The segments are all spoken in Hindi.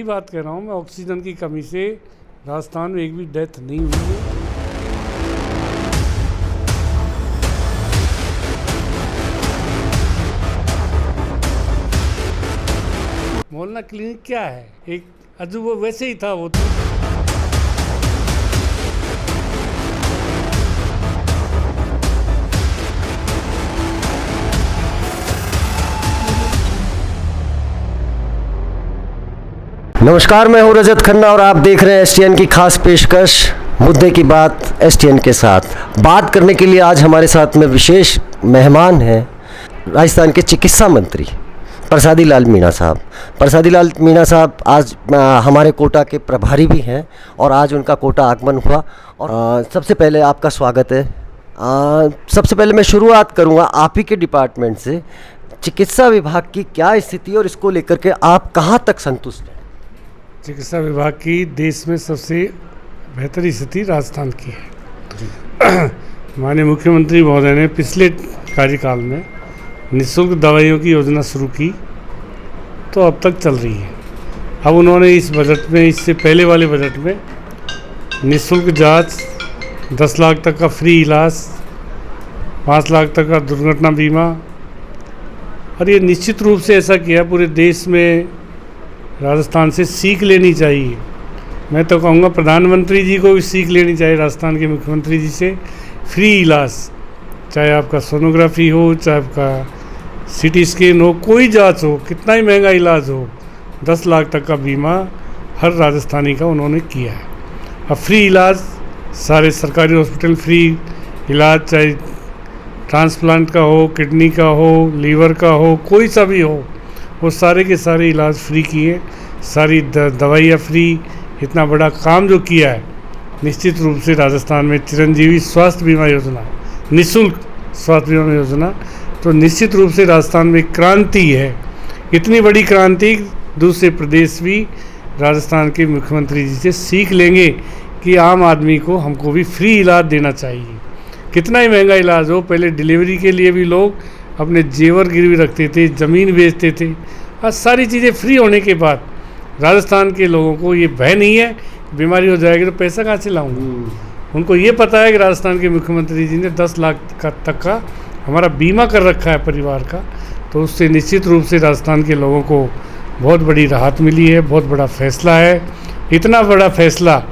सही बात कह रहा हूँ मैं, ऑक्सीजन की कमी से राजस्थान में एक भी डेथ नहीं हुई है। मोहल्ला क्लिनिक क्या है, एक अजूबा वैसे ही था वो तो। नमस्कार, मैं हूं रजत खन्ना और आप देख रहे हैं एसटीएन की खास पेशकश मुद्दे की बात एसटीएन के साथ। बात करने के लिए आज हमारे साथ में विशेष मेहमान हैं राजस्थान के चिकित्सा मंत्री प्रसादी लाल मीणा साहब। प्रसादी लाल मीणा साहब आज हमारे कोटा के प्रभारी भी हैं और आज उनका कोटा आगमन हुआ। और सबसे पहले आपका स्वागत है। सबसे पहले मैं शुरुआत करूंगा आप ही के डिपार्टमेंट से। चिकित्सा विभाग की क्या स्थिति और इसको लेकर के आप कहां तक संतुष्ट हैं? चिकित्सा विभाग की देश में सबसे बेहतर स्थिति राजस्थान की है। माननीय मुख्यमंत्री महोदय ने पिछले कार्यकाल में निःशुल्क दवाइयों की योजना शुरू की तो अब तक चल रही है। अब उन्होंने इस बजट में, इससे पहले वाले बजट में निःशुल्क जांच, 10 लाख तक का फ्री इलाज, 5 लाख तक का दुर्घटना बीमा, और ये निश्चित रूप से ऐसा किया पूरे देश में राजस्थान से सीख लेनी चाहिए। मैं तो कहूँगा प्रधानमंत्री जी को भी सीख लेनी चाहिए राजस्थान के मुख्यमंत्री जी से। फ्री इलाज, चाहे आपका सोनोग्राफी हो, चाहे आपका सीटी स्कैन हो, कोई जांच हो, कितना ही महंगा इलाज हो, 10 लाख तक का बीमा हर राजस्थानी का उन्होंने किया है। अब फ्री इलाज, सारे सरकारी हॉस्पिटल फ्री इलाज, चाहे ट्रांसप्लांट का हो, किडनी का हो, लीवर का हो, कोई सा भी हो, वो सारे के सारे इलाज फ्री किए, सारी दवाइयाँ फ्री। इतना बड़ा काम जो किया है, निश्चित रूप से राजस्थान में चिरंजीवी स्वास्थ्य बीमा योजना, निःशुल्क स्वास्थ्य बीमा योजना, तो निश्चित रूप से राजस्थान में क्रांति है। इतनी बड़ी क्रांति दूसरे प्रदेश भी राजस्थान के मुख्यमंत्री जी से सीख लेंगे कि आम आदमी को, हमको भी फ्री इलाज देना चाहिए। कितना ही महंगा इलाज हो, पहले डिलीवरी के लिए भी लोग अपने जेवर गिरवी रखते थे, ज़मीन बेचते थे। आज सारी चीज़ें फ्री होने के बाद राजस्थान के लोगों को ये भय नहीं है, बीमारी हो जाएगी तो पैसा कहाँ से लाऊंगा। उनको ये पता है कि राजस्थान के मुख्यमंत्री जी ने 10 लाख तक का हमारा बीमा कर रखा है परिवार का, तो उससे निश्चित रूप से राजस्थान के लोगों को बहुत बड़ी राहत मिली है। बहुत बड़ा फैसला है। इतना बड़ा फैसला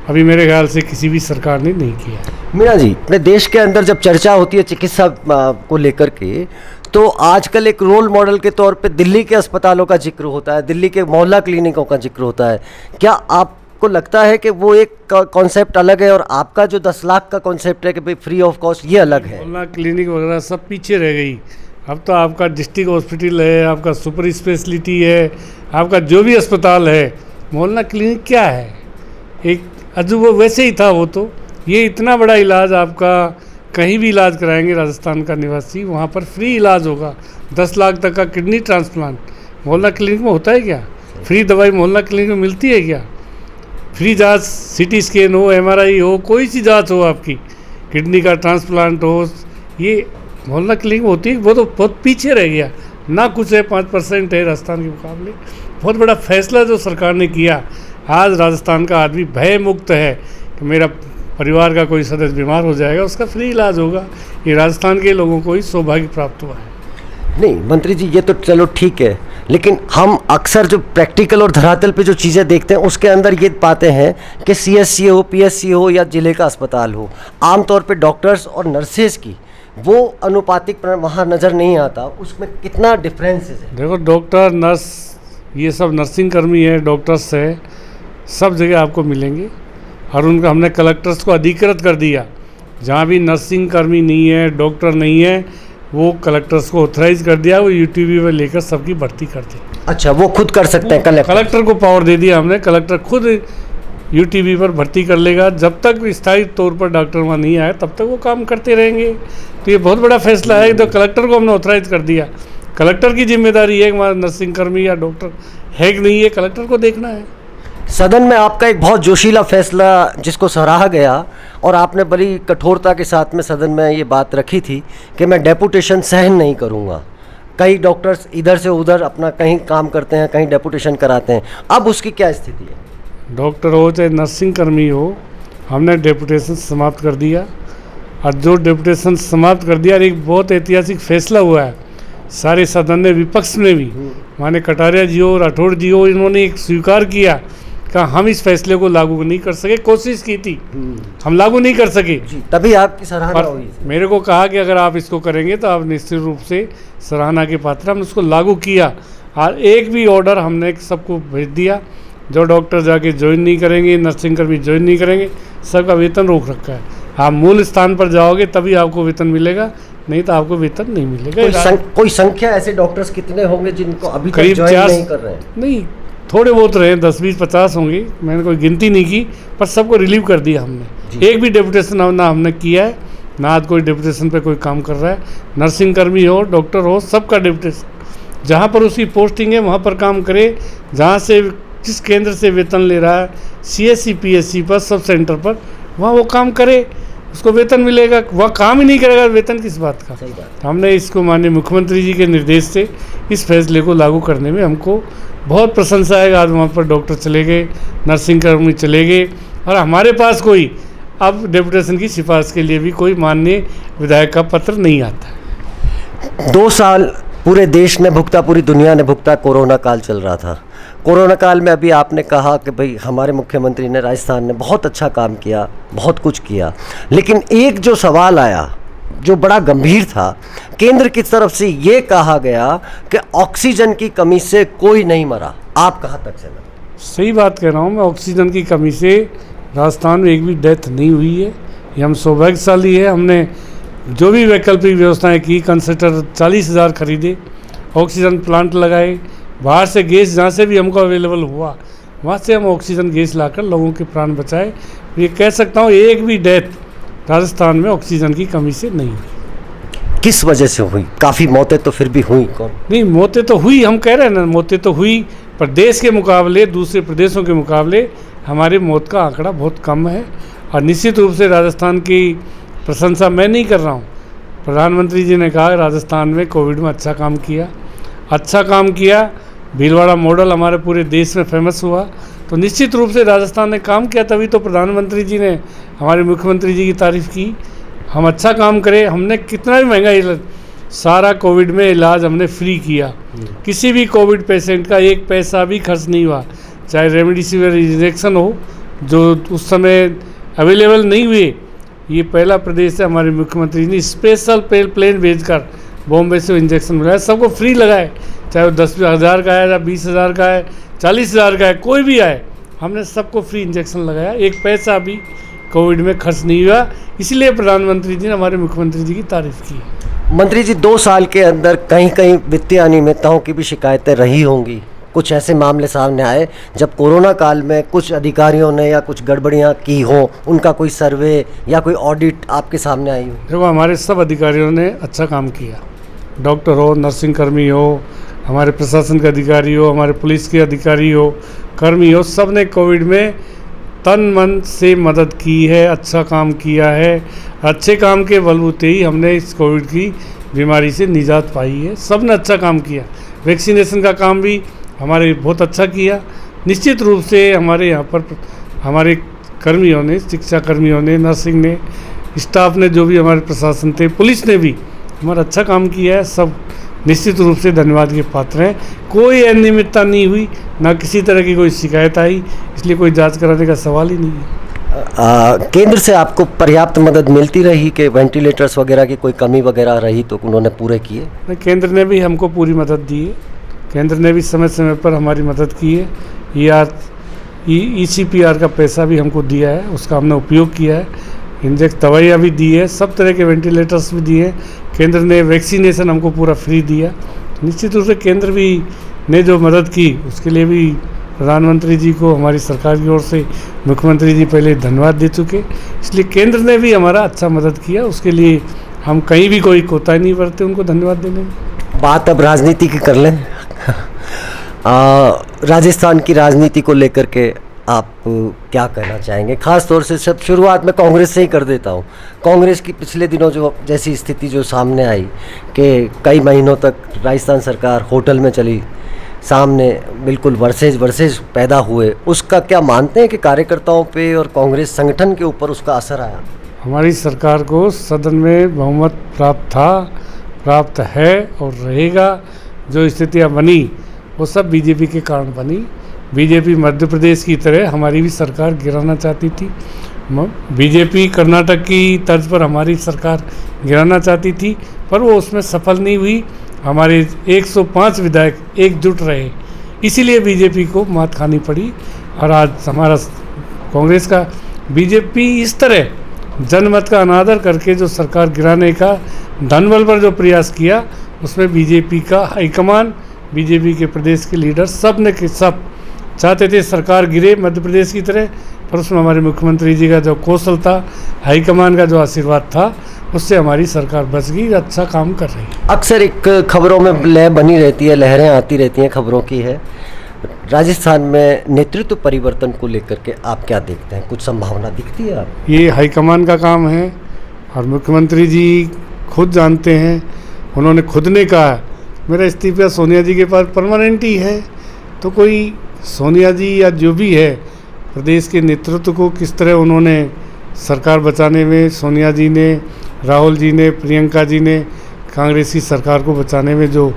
अभी मेरे ख्याल से किसी भी सरकार ने नहीं किया। मीणा जी, अपने देश के अंदर जब चर्चा होती है चिकित्सा को लेकर के, तो आजकल एक रोल मॉडल के तौर पे दिल्ली के अस्पतालों का जिक्र होता है, दिल्ली के मोहल्ला क्लिनिकों का जिक्र होता है। क्या आपको लगता है कि वो एक कॉन्सेप्ट अलग है और आपका जो 10 लाख का कॉन्सेप्ट है कि भाई फ्री ऑफ कॉस्ट, ये अलग है? मोहल्ला क्लिनिक वगैरह सब पीछे रह गई। अब तो आपका डिस्ट्रिक्ट हॉस्पिटल है, आपका सुपर स्पेशलिटी है, आपका जो भी अस्पताल है। मोहल्ला क्लिनिक क्या है, एक अजूबा वैसे ही था वो तो। ये इतना बड़ा इलाज, आपका कहीं भी इलाज कराएंगे राजस्थान का निवासी, वहाँ पर फ्री इलाज होगा। 10 लाख तक का किडनी ट्रांसप्लांट मोहल्ला क्लिनिक में होता है क्या? फ्री दवाई मोहल्ला क्लिनिक में मिलती है क्या? फ्री जांच, सीटी स्कैन हो, एमआरआई हो, कोई सी जांच हो, आपकी किडनी का ट्रांसप्लांट हो, ये मोहल्ला क्लिनिक में होती है। वो तो बहुत पीछे रह गया ना, कुछ है, 5% है राजस्थान के मुकाबले। बहुत बड़ा फैसला जो सरकार ने किया। आज राजस्थान का आदमी भय मुक्त है कि मेरा परिवार का कोई सदस्य बीमार हो जाएगा, उसका फ्री इलाज होगा। ये राजस्थान के लोगों को ही सौभाग्य प्राप्त हुआ है। नहीं मंत्री जी, ये तो चलो ठीक है, लेकिन हम अक्सर जो प्रैक्टिकल और धरातल पे जो चीज़ें देखते हैं उसके अंदर ये पाते हैं कि सीएससी हो, पीएससी हो या जिले का अस्पताल हो, आमतौर पे डॉक्टर्स और नर्सेज की वो अनुपातिक वहाँ नज़र नहीं आता। उसमें कितना डिफरेंस है? देखो, डॉक्टर, नर्स, ये सब नर्सिंग कर्मी है, डॉक्टर्स है, सब जगह आपको मिलेंगे। और उनका हमने कलेक्टर्स को अधिकृत कर दिया, जहाँ भी नर्सिंग कर्मी नहीं है, डॉक्टर नहीं है, वो कलेक्टर्स को ऑथराइज कर दिया, वो यूटीबी में लेकर सबकी भर्ती कर दी। अच्छा, वो खुद कर सकते हैं? कलेक्टर को पावर दे दिया हमने। कलेक्टर खुद यूटीबी पर भर्ती कर लेगा। जब तक स्थायी तौर पर डॉक्टर वहाँ नहीं आए तब तक वो काम करते रहेंगे। तो ये बहुत बड़ा फैसला है। तो कलेक्टर को हमने ऑथराइज कर दिया। कलेक्टर की जिम्मेदारी है कि हमारा नर्सिंग कर्मी या डॉक्टर है कि नहीं है, कलेक्टर को देखना है। सदन में आपका एक बहुत जोशीला फैसला जिसको सराहा गया और आपने बड़ी कठोरता के साथ में सदन में ये बात रखी थी कि मैं डेपुटेशन सहन नहीं करूँगा। कई डॉक्टर्स इधर से उधर अपना कहीं काम करते हैं, कहीं डेपुटेशन कराते हैं, अब उसकी क्या स्थिति है? डॉक्टर हो चाहे नर्सिंग कर्मी हो, हमने डेपुटेशन समाप्त कर दिया। और जो डेपुटेशन समाप्त कर दिया, और एक बहुत ऐतिहासिक फैसला हुआ है सारे सदन ने, विपक्ष में भी, माने कटारिया जी हो, राठौड़ जी हो, इन्होंने एक स्वीकार किया कि हम इस फैसले को लागू नहीं कर सके, कोशिश की थी, हम लागू नहीं कर सके। तभी आपकी सराहना हुई। मेरे को कहा कि अगर आप इसको करेंगे तो आप निश्चित रूप से सराहना के पात्र। हमने उसको लागू किया और एक भी ऑर्डर हमने सबको भेज दिया। जो डॉक्टर जाके ज्वाइन नहीं करेंगे, नर्सिंग कर्मी ज्वाइन नहीं करेंगे, सबका वेतन रोक रखा है। आप मूल स्थान पर जाओगे तभी आपको वेतन मिलेगा, नहीं तो आपको वेतन नहीं मिलेगा। कोई संख्या ऐसे डॉक्टर्स कितने होंगे जिनको अभी तक करीब ज्वाइन नहीं कर रहे हैं? नहीं, थोड़े बहुत रहे, 10, 20, 50 होंगे, मैंने कोई गिनती नहीं की, पर सबको रिलीव कर दिया हमने। एक भी डेपुटेशन ना हमने किया है, ना आज कोई डेपुटेशन पे कोई काम कर रहा है। नर्सिंग कर्मी हो, डॉक्टर हो, सबका डेपुटेशन, जहाँ पर उसकी पोस्टिंग है वहाँ पर काम करे। जहाँ से जिस केंद्र से वेतन ले रहा है, CSC PSC पर, सब सेंटर पर, वहाँ वो काम करे, उसको वेतन मिलेगा। वह काम ही नहीं करेगा, वेतन किस बात का? सही बात। हमने इसको माननीय मुख्यमंत्री जी के निर्देश से इस फैसले को लागू करने में हमको बहुत प्रशंसा है। आज वहाँ पर डॉक्टर चले गए, नर्सिंग कर्मी चले गए, और हमारे पास कोई अब डेपुटेशन की सिफारिश के लिए भी कोई माननीय विधायक का पत्र नहीं आता। 2 साल पूरे देश ने भुगता, पूरी दुनिया ने भुगता, कोरोना काल चल रहा था। कोरोना काल में अभी आपने कहा कि भाई हमारे मुख्यमंत्री ने, राजस्थान ने बहुत अच्छा काम किया, बहुत कुछ किया, लेकिन एक जो सवाल आया जो बड़ा गंभीर था, केंद्र की तरफ से ये कहा गया कि ऑक्सीजन की कमी से कोई नहीं मरा। आप कहाँ तक सहमत? सही बात कह रहा हूँ मैं, ऑक्सीजन की कमी से राजस्थान में एक भी डेथ नहीं हुई है। ये हम सौभाग्यशाली है। हमने जो भी वैकल्पिक व्यवस्थाएं की, कंसंट्रेटर 40,000 खरीदे, ऑक्सीजन प्लांट लगाए, बाहर से गैस जहाँ से भी हमको अवेलेबल हुआ वहाँ से हम ऑक्सीजन गैस लाकर लोगों के प्राण बचाए। ये कह सकता हूँ एक भी डेथ राजस्थान में ऑक्सीजन की कमी से नहीं हुई। किस वजह से हुई? काफ़ी मौतें तो फिर भी हुई। कौन? नहीं, मौतें तो हुई, हम कह रहे हैं ना, मौतें तो हुई, पर देश के मुकाबले, दूसरे प्रदेशों के मुकाबले हमारे मौत का आंकड़ा बहुत कम है। और निश्चित रूप से राजस्थान की प्रशंसा मैं नहीं कर रहा हूँ। प्रधानमंत्री जी ने कहा राजस्थान में कोविड में अच्छा काम किया, भीलवाड़ा मॉडल हमारे पूरे देश में फेमस हुआ, तो निश्चित रूप से राजस्थान ने काम किया, तभी तो प्रधानमंत्री जी ने, हमारे मुख्यमंत्री जी की तारीफ़ की। हम अच्छा काम करें, हमने कितना भी महंगा इलाज, सारा कोविड में इलाज हमने फ्री किया, किसी भी कोविड पेशेंट का एक पैसा भी खर्च नहीं हुआ। चाहे रेमडेसिविर इंजेक्शन हो जो उस समय अवेलेबल नहीं हुए, ये पहला प्रदेश है हमारे मुख्यमंत्री जी ने स्पेशल प्लेन भेजकर बॉम्बे से इंजेक्शन मिलाया, सबको फ्री लगाए, चाहे वो 10,000 का है या 20,000 का है, 40,000 का है, कोई भी आए, हमने सबको फ्री इंजेक्शन लगाया, एक पैसा भी कोविड में खर्च नहीं हुआ। इसलिए प्रधानमंत्री जी ने हमारे मुख्यमंत्री जी की तारीफ़ की। मंत्री जी, 2 साल के अंदर कहीं कहीं वित्तीय अनियमितताओं की भी शिकायतें रही होंगी। कुछ ऐसे मामले सामने आए जब कोरोना काल में कुछ अधिकारियों ने या कुछ गड़बड़ियां की हो, उनका कोई सर्वे या कोई ऑडिट आपके सामने आई हो? देखो, हमारे सब अधिकारियों ने अच्छा काम किया, डॉक्टर हो, नर्सिंग कर्मी हो, हमारे प्रशासन के अधिकारी हो, हमारे पुलिस के अधिकारी हो, कर्मी हो, सब ने कोविड में तन मन से मदद की है, अच्छा काम किया है। अच्छे काम के बलबूते ही हमने इस कोविड की बीमारी से निजात पाई है। सब ने अच्छा काम किया, वैक्सीनेशन का काम भी हमारे बहुत अच्छा किया। निश्चित रूप से हमारे यहाँ पर हमारे कर्मियों ने, शिक्षा कर्मियों ने, नर्सिंग ने, स्टाफ ने, जो भी हमारे प्रशासन थे, पुलिस ने भी हमारा अच्छा काम किया है। सब निश्चित रूप से धन्यवाद के पात्र हैं। कोई अनियमितता नहीं हुई, ना किसी तरह की कोई शिकायत आई, इसलिए कोई जांच कराने का सवाल ही नहीं है। केंद्र से आपको पर्याप्त मदद मिलती रही कि वेंटिलेटर्स वगैरह की कोई कमी वगैरह रही तो उन्होंने पूरे किए? केंद्र ने भी हमको पूरी मदद दी है, केंद्र ने भी समय समय पर हमारी मदद की है। ECPR का पैसा भी हमको दिया है, उसका हमने उपयोग किया है। दवाइयाँ भी दी है, सब तरह के वेंटिलेटर्स भी दिए हैं। केंद्र ने वैक्सीनेशन हमको पूरा फ्री दिया। निश्चित रूप से केंद्र भी ने जो मदद की उसके लिए भी प्रधानमंत्री जी को हमारी सरकार की ओर से मुख्यमंत्री जी पहले धन्यवाद दे चुके, इसलिए केंद्र ने भी हमारा अच्छा मदद किया। उसके लिए हम कहीं भी कोई कोताही नहीं बरते उनको धन्यवाद देने में। बात अब राजनीति की कर लें। राजस्थान की राजनीति को लेकर के आप क्या कहना चाहेंगे? खास तौर से सब शुरुआत में कांग्रेस से ही कर देता हूँ। कांग्रेस की पिछले दिनों जो जैसी स्थिति जो सामने आई कि कई महीनों तक राजस्थान सरकार होटल में चली, सामने बिल्कुल वर्सेज पैदा हुए, उसका क्या मानते हैं कि कार्यकर्ताओं पे और कांग्रेस संगठन के ऊपर उसका असर आया? हमारी सरकार को सदन में बहुमत प्राप्त है और रहेगा। जो स्थितियाँ बनी वो सब बीजेपी के कारण बनी। बीजेपी मध्य प्रदेश की तरह हमारी भी सरकार गिराना चाहती थी। बीजेपी कर्नाटक की तर्ज पर हमारी सरकार गिराना चाहती थी, पर वो उसमें सफल नहीं हुई। हमारे 105 विधायक एकजुट रहे, इसीलिए बीजेपी को मात खानी पड़ी। और आज हमारा कांग्रेस का बीजेपी इस तरह जनमत का अनादर करके जो सरकार गिराने का धनबल पर जो प्रयास किया, उसमें बीजेपी का हाईकमान, बीजेपी के प्रदेश के लीडर सब ने के सब चाहते थे सरकार गिरे मध्य प्रदेश की तरह, पर उसमें हमारे मुख्यमंत्री जी का जो कौशल था, हाईकमान का जो आशीर्वाद था, उससे हमारी सरकार बच गई, अच्छा काम कर रही है। अक्सर एक खबरों में लय बनी रहती है, लहरें आती रहती हैं, खबरों की है। राजस्थान में नेतृत्व परिवर्तन को लेकर के आप क्या देखते हैं? कुछ संभावना दिखती है आप? ये हाईकमान का काम है और मुख्यमंत्री जी खुद जानते हैं। उन्होंने खुद ने कहा मेरा इस्तीफा सोनिया जी के पास परमानेंट ही है। तो कोई सोनिया जी या जो भी है प्रदेश के नेतृत्व को किस तरह उन्होंने सरकार बचाने में, सोनिया जी ने, राहुल जी ने, प्रियंका जी ने कांग्रेसी सरकार को बचाने में जो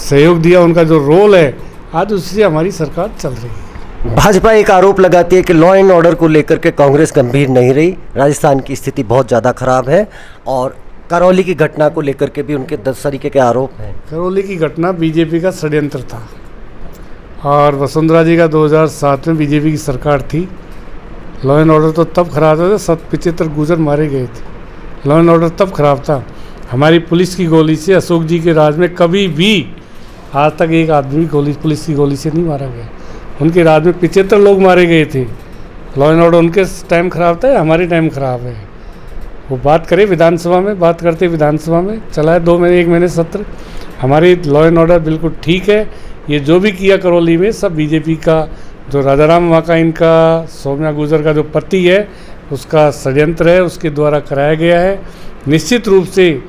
सहयोग दिया, उनका जो रोल है, आज उससे हमारी सरकार चल रही है। भाजपा एक आरोप लगाती है कि लॉ एंड ऑर्डर को लेकर के कांग्रेस गंभीर नहीं रही, राजस्थान की स्थिति बहुत ज़्यादा खराब है, और करौली की घटना को लेकर के भी उनके 10 तरीके के आरोप हैं। करौली की घटना बीजेपी का षड्यंत्र था और वसुंधरा जी का 2007 में बीजेपी की सरकार थी। लॉ एंड ऑर्डर तो तब खराब था, 75 गुर्जर मारे गए थे। लॉ एंड ऑर्डर तब खराब था। हमारी पुलिस की गोली से अशोक जी के राज में कभी भी आज तक एक आदमी पुलिस की गोली से नहीं मारा गया। उनके राज में 75 लोग मारे गए थे। लॉ एंड ऑर्डर उनके टाइम खराब था या हमारे टाइम खराब है? वो बात करें विधानसभा में, बात करते विधानसभा में, चला है 2 महीने 1 महीने सत्र। हमारी लॉ एंड ऑर्डर बिल्कुल ठीक है। ये जो भी किया करौली में सब बीजेपी का, जो राजाराम वहाँ का इनका सौम्या गुर्जर का जो पति है उसका षड्यंत्र है, उसके द्वारा कराया गया है। निश्चित रूप से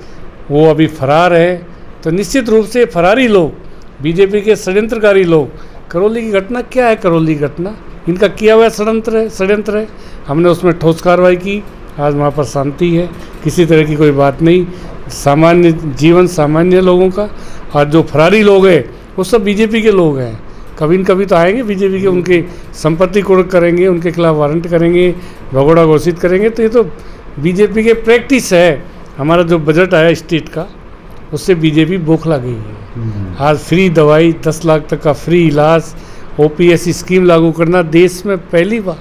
वो अभी फरार है। तो निश्चित रूप से फरारी लोग, बीजेपी के षड्यंत्रकारी लोग, करौली की घटना क्या है? करौली की घटना इनका किया हुआ षड्यंत्र है। हमने उसमें ठोस कार्रवाई की, आज वहाँ पर शांति है, किसी तरह की कोई बात नहीं। सामान्य जीवन, सामान्य लोगों का। और जो फरारी लोग हैं वो सब बीजेपी के लोग हैं। कभी न कभी तो आएंगे बीजेपी के, उनकी संपत्ति कुर्क करेंगे, उनके खिलाफ वारंट करेंगे, भगोड़ा घोषित करेंगे। तो ये तो बीजेपी के प्रैक्टिस है। हमारा जो बजट आया स्टेट का, उससे बीजेपी बौखला गई है। आज फ्री दवाई, 10 लाख तक का फ्री इलाज, ओपीएस स्कीम लागू करना देश में पहली बार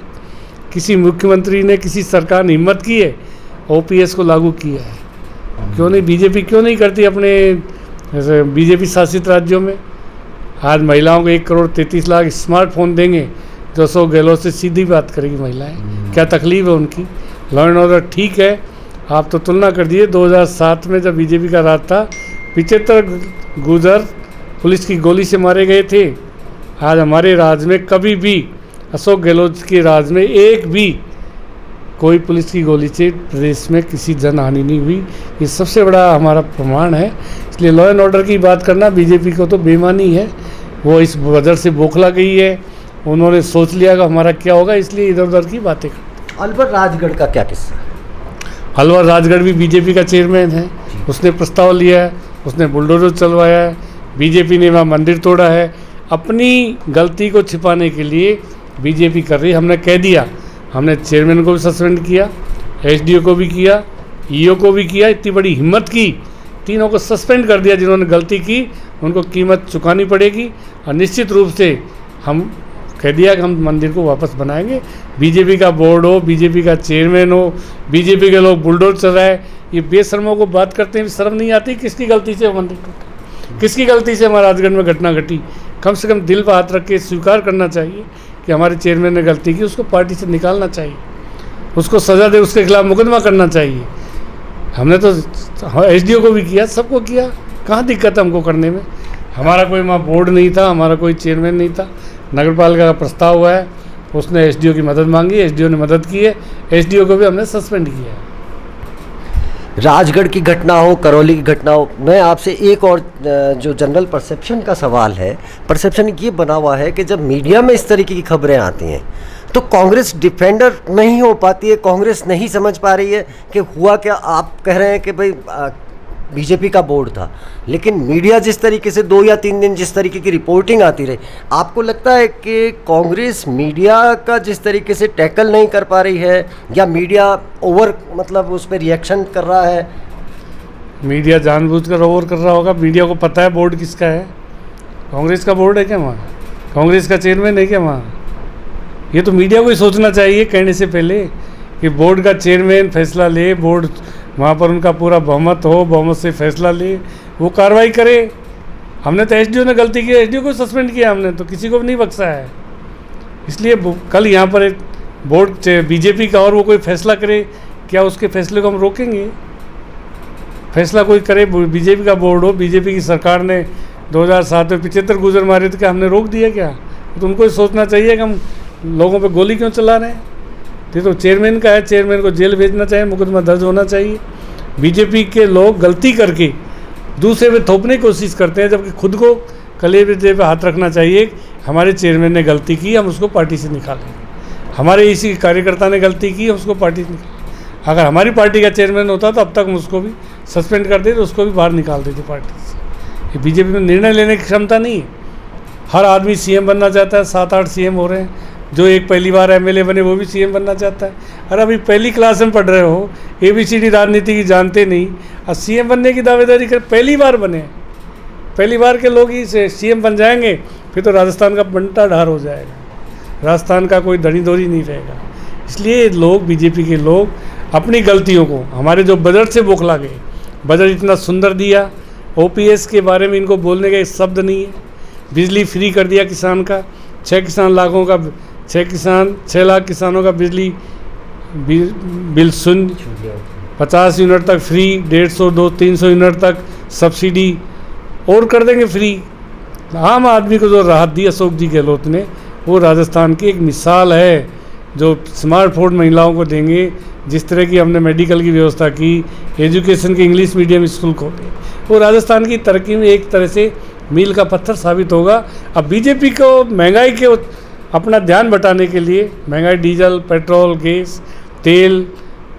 किसी मुख्यमंत्री ने, किसी सरकार ने हिम्मत की है, ओपीएस को लागू किया है। क्यों नहीं? बीजेपी क्यों नहीं करती अपने बीजेपी शासित राज्यों में? आज महिलाओं को 1 करोड़ 33 लाख स्मार्टफोन देंगे, जो अशोक गहलोत से सीधी बात करेगी महिलाएं। क्या तकलीफ है उनकी? लॉ एंड ऑर्डर ठीक है। आप तो तुलना कर दीजिए, 2007 में जब बीजेपी का राज था, 75 गुर्जर पुलिस की गोली से मारे गए थे। आज हमारे राज में कभी भी, अशोक गहलोत के राज में एक भी कोई पुलिस की गोली से प्रदेश में किसी जनहानि नहीं हुई। ये सबसे बड़ा हमारा प्रमाण है। इसलिए लॉ एंड ऑर्डर की बात करना बीजेपी को तो बेईमानी है। वो इस वजह से बौखला गई है। उन्होंने सोच लिया कि हमारा क्या होगा, इसलिए इधर उधर की बातें करते। अलवर राजगढ़ का क्या किस्सा? अलवर राजगढ़ भी बीजेपी का चेयरमैन है। उसने प्रस्ताव लिया है, उसने बुलडोजर चलवाया है, बीजेपी ने वहाँ मंदिर तोड़ा है। अपनी गलती को छिपाने के लिए बीजेपी कर रही है। हमने कह दिया, हमने चेयरमैन को भी सस्पेंड किया, एसडीओ को भी किया, ईओ को भी किया। इतनी बड़ी हिम्मत की, तीनों को सस्पेंड कर दिया। जिन्होंने गलती की उनको कीमत चुकानी पड़ेगी। और निश्चित रूप से हम कह दिया कि हम मंदिर को वापस बनाएंगे। बीजेपी का बोर्ड हो, बीजेपी का चेयरमैन हो, बीजेपी के लोग बुलडोजर चलाए, ये बेशर्मों को बात करते हैं, शर्म नहीं आती? किसकी गलती से मंदिर टूटा? किसकी गलती से हमारे राजगढ़ में घटना घटी? कम से कम दिल पर हाथ रख के स्वीकार करना चाहिए कि हमारे चेयरमैन ने गलती की। उसको पार्टी से निकालना चाहिए, उसको सज़ा दे, उसके खिलाफ मुकदमा करना चाहिए। हमने तो एसडीओ को भी किया, सबको किया। कहाँ दिक्कत है हमको करने में? हमारा कोई वहाँ बोर्ड नहीं था, हमारा कोई चेयरमैन नहीं था। नगर पालिका का प्रस्ताव हुआ है, उसने एसडीओ की मदद मांगी, एसडीओ ने मदद की है, एसडीओ को भी हमने सस्पेंड किया है। राजगढ़ की घटना हो, करौली की घटना हो, मैं आपसे एक और जो जनरल परसेप्शन का सवाल है, परसेप्शन ये बना हुआ है कि जब मीडिया में इस तरीके की खबरें आती हैं तो कांग्रेस डिफेंडर नहीं हो पाती है, कांग्रेस नहीं समझ पा रही है कि हुआ क्या। आप कह रहे हैं कि भाई बीजेपी का बोर्ड था, लेकिन मीडिया जिस तरीके से 2 या 3 दिन जिस तरीके की रिपोर्टिंग आती रही, आपको लगता है कि कांग्रेस मीडिया का जिस तरीके से टैकल नहीं कर पा रही है, या मीडिया ओवर मतलब उस पर रिएक्शन कर रहा है? मीडिया जानबूझकर ओवर कर रहा होगा। मीडिया को पता है बोर्ड किसका है। कांग्रेस का बोर्ड है क्या वहाँ? कांग्रेस का चेयरमैन है क्या वहाँ? ये तो मीडिया को ही सोचना चाहिए कहने से पहले कि बोर्ड का चेयरमैन फैसला ले, बोर्ड वहाँ पर उनका पूरा बहुमत हो, बहुमत से फैसला ले, वो कार्रवाई करे। हमने तो एसडीओ ने गलती की, एसडीओ को सस्पेंड किया हमने, तो किसी को भी नहीं बख्शा है। इसलिए कल यहाँ पर एक बोर्ड बीजेपी का और वो कोई फैसला करे, क्या उसके फैसले को हम रोकेंगे? फैसला कोई करे, बीजेपी का बोर्ड हो, बीजेपी की सरकार ने 2007 में 75 गुजर मारे थे, क्या हमने रोक दिया क्या? तो उनको ही सोचना चाहिए कि हम लोगों पे गोली क्यों चला रहे हैं। तो चेयरमैन का है, चेयरमैन को जेल भेजना चाहिए, मुकदमा दर्ज होना चाहिए। बीजेपी के लोग गलती करके दूसरे पे थोपने की कोशिश करते हैं, जबकि खुद को कलेजे पे हाथ रखना चाहिए। हमारे चेयरमैन ने गलती की, हम उसको पार्टी से निकालेंगे। हमारे इसी कार्यकर्ता ने गलती की, हम उसको पार्टी से निकालेंगे। अगर हमारी पार्टी का चेयरमैन होता तो अब तक हम उसको भी सस्पेंड कर देते, उसको भी बाहर निकाल देते पार्टी से। ये बीजेपी में निर्णय लेने की क्षमता नहीं है। हर आदमी सीएम बनना चाहता है, 7-8 सीएम हो रहे हैं। जो एक पहली बार एमएलए बने वो भी सीएम बनना चाहता है। अरे अभी पहली क्लास में पढ़ रहे हो, ABCD राजनीति की जानते नहीं, और सीएम बनने की दावेदारी कर, पहली बार बने, पहली बार के लोग ही सीएम बन जाएंगे, फिर तो राजस्थान का बंटा ढार हो जाएगा, राजस्थान का कोई धनी धोरी नहीं रहेगा। इसलिए लोग, बीजेपी के लोग अपनी गलतियों को, हमारे जो बजट से बौखला गए, बजट इतना सुंदर दिया, OPS के बारे में इनको बोलने का एक शब्द नहीं है। बिजली फ्री कर दिया किसान का, 6 लाख किसानों का बिजली बिल शून्य, 50 यूनिट तक फ्री, 150, 200, 300 यूनिट तक सब्सिडी और कर देंगे फ्री। आम आदमी को जो राहत दी अशोक जी गहलोत ने, वो राजस्थान की एक मिसाल है। जो स्मार्टफोन महिलाओं को देंगे, जिस तरह की हमने मेडिकल की व्यवस्था की, एजुकेशन के इंग्लिश मीडियम स्कूल खोले, वो राजस्थान की तरक्की में एक तरह से मील का पत्थर साबित होगा। अब बीजेपी को महंगाई के अपना ध्यान बटाने के लिए, महंगाई डीजल, पेट्रोल, गैस, तेल,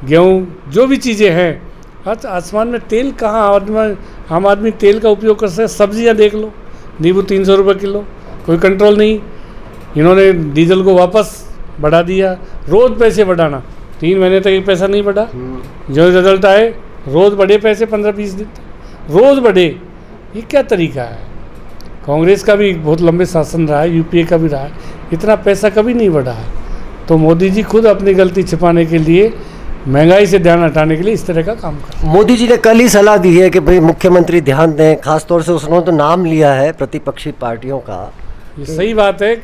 गेहूँ, जो भी चीज़ें हैं, आज आसमान में तेल कहाँ, आम आदमी तेल का उपयोग कर सकते हैं। सब्जियाँ देख लो, नींबू 300 रुपये किलो, कोई कंट्रोल नहीं। इन्होंने डीजल को वापस बढ़ा दिया, रोज़ पैसे बढ़ाना, 3 महीने तक एक पैसा नहीं बढ़ा। जो रिजल्ट आए, रोज़ बढ़े पैसे, 15-20 दिन रोज़ बढ़े। ये क्या तरीका है? कांग्रेस का भी बहुत लंबे शासन रहा है, यूपीए का भी रहा है, इतना पैसा कभी नहीं बढ़ा है। तो मोदी जी खुद अपनी गलती छिपाने के लिए, महंगाई से ध्यान हटाने के लिए इस तरह का काम कर रहे हैं। मोदी जी ने कल ही सलाह दी है कि भाई मुख्यमंत्री ध्यान दें, खासतौर से उसने तो नाम लिया है प्रतिपक्षी पार्टियों का। ये सही बात है।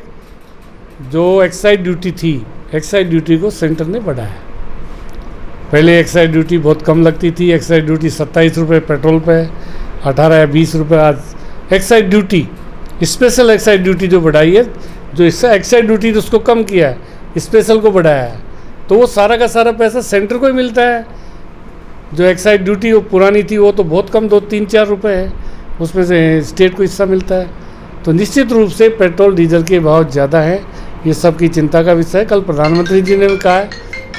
जो एक्साइज ड्यूटी थी, एक्साइज ड्यूटी को सेंटर ने बढ़ाया। पहले एक्साइज ड्यूटी बहुत कम लगती थी, एक्साइज ड्यूटी 27 रुपये पेट्रोल पे, 18 या 20 रुपये आज excise duty, special excise duty जो बढ़ाई है, जो एक्साइज ड्यूटी उसको कम किया है, स्पेशल को बढ़ाया है, तो वो सारा का सारा पैसा सेंटर को ही मिलता है। जो एक्साइज ड्यूटी वो पुरानी थी, वो तो बहुत कम, 2-3-4 रुपये है, उसमें से स्टेट को हिस्सा मिलता है। तो निश्चित रूप से पेट्रोल डीजल के भाव ज़्यादा है, ये सबकी चिंता का विषय है। कल प्रधानमंत्री जी ने भी कहा है,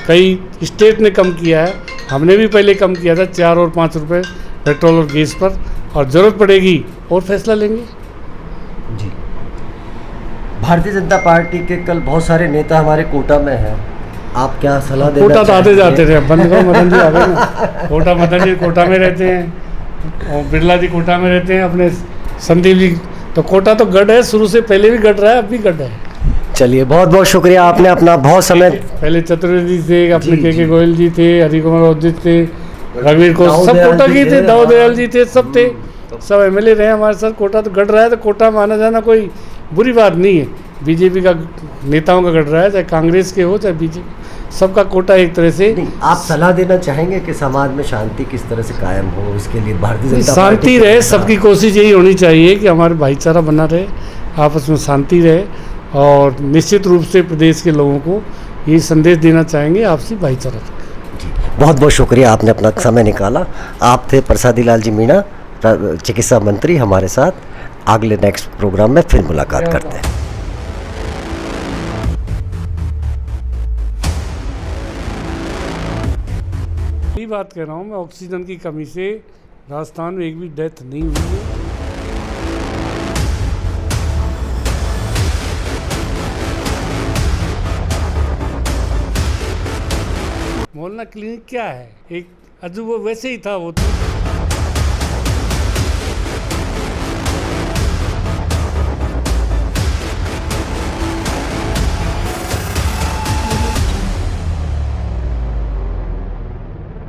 कई स्टेट ने कम किया है, हमने भी पहले कम किया था 4 और 5 रुपये पेट्रोल और गैस पर, और ज़रूरत पड़ेगी और फैसला लेंगे। जी, भारतीय जनता पार्टी के कल बहुत सारे नेता हमारे कोटा में हैं, आप क्या सलाह देना कोटा तो आते जाते थे, बंद करो, मदन जी आ गए ना। कोटा, मदन जी कोटा में रहते हैं, और बिरला जी कोटा में रहते हैं, अपने संदीप जी, तो कोटा तो गढ़ है, शुरू से पहले भी गढ़ रहा है, अब भी गढ़ है। चलिए, बहुत बहुत शुक्रिया, आपने अपना बहुत समय। पहले चतुर्वेदी थे, अपने के गोयल जी थे, हरिकुमार औदित थे, रघुवीर को, सब कोटा के थे, दाऊ दयाल जी थे, सब थे, सब एमएलए रहे हमारे साथ। कोटा तो गढ़ रहा है, तो कोटा माना जाना कोई बुरी बात नहीं है। बीजेपी का नेताओं का गढ़ रहा है, चाहे कांग्रेस के हो चाहे बीजेपी, सबका कोटा एक तरह से। आप सलाह देना चाहेंगे कि समाज में शांति किस तरह से कायम हो, इसके लिए भारतीय जनता शांति पार्टी रहे, सबकी कोशिश यही होनी चाहिए कि हमारे भाईचारा बना रहे, आपस में शांति रहे, और निश्चित रूप से प्रदेश के लोगों को ये संदेश देना चाहेंगे आपसी भाईचारा। बहुत बहुत शुक्रिया, आपने अपना समय निकाला। आप थे प्रसादी लाल जी मीणा, चिकित्सा मंत्री हमारे साथ। अगले नेक्स्ट प्रोग्राम में फिर मुलाकात करते हैं। यही बात कह रहा हूँ मैं, ऑक्सीजन की कमी से राजस्थान में एक भी डेथ नहीं हुई है। मोहल्ला क्लिनिक क्या है, एक अजूबा वैसे ही था वो तो।